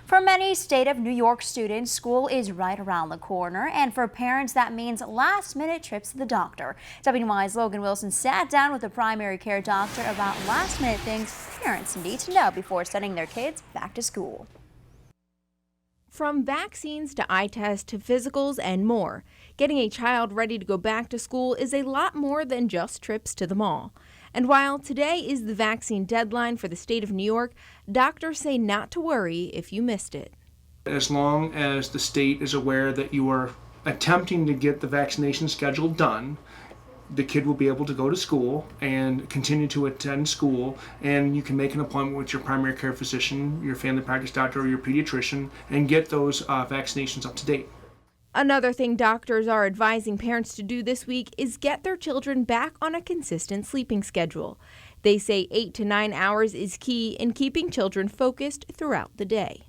For many state of New York students, school is right around the corner, and for parents that means last-minute trips to the doctor. WENY's Logan Wilson sat down with a primary care doctor about last-minute things parents need to know before sending their kids back to school. From vaccines to eye tests to physicals and more, getting a child ready to go back to school is a lot more than just trips to the mall. And while today is the vaccine deadline for the state of New York, doctors say not to worry if you missed it. As long as the state is aware that you are attempting to get the vaccination schedule done, the kid will be able to go to school and continue to attend school, and you can make an appointment with your primary care physician, your family practice doctor, or your pediatrician and get those vaccinations up to date. Another thing doctors are advising parents to do this week is get their children back on a consistent sleeping schedule. They say 8 to 9 hours is key in keeping children focused throughout the day.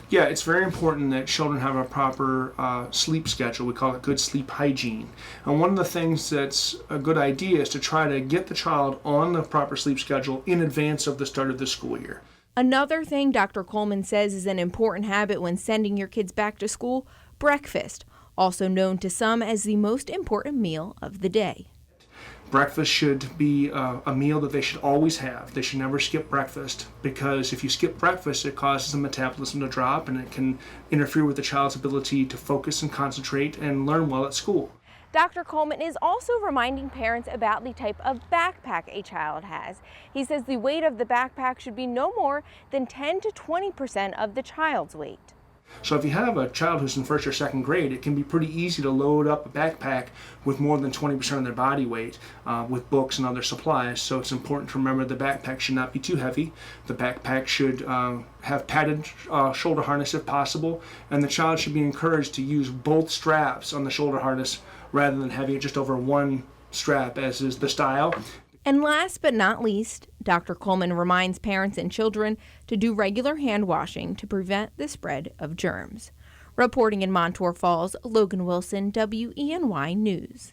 Yeah, it's very important that children have a proper sleep schedule. We call it good sleep hygiene. And one of the things that's a good idea is to try to get the child on the proper sleep schedule in advance of the start of the school year. Another thing Dr. Coleman says is an important habit when sending your kids back to school: breakfast, also known to some as the most important meal of the day. Breakfast should be a meal that they should always have. They should never skip breakfast, because if you skip breakfast, it causes the metabolism to drop and it can interfere with the child's ability to focus and concentrate and learn well at school. Dr. Coleman is also reminding parents about the type of backpack a child has. He says the weight of the backpack should be no more than 10 to 20% of the child's weight. So if you have a child who's in first or second grade, it can be pretty easy to load up a backpack with more than 20% of their body weight with books and other supplies. So it's important to remember the backpack should not be too heavy. The backpack should have padded shoulder harness if possible, and the child should be encouraged to use both straps on the shoulder harness rather than having it just over one strap, as is the style. And last but not least, Dr. Coleman reminds parents and children to do regular hand washing to prevent the spread of germs. Reporting in Montour Falls, Logan Wilson, WENY News.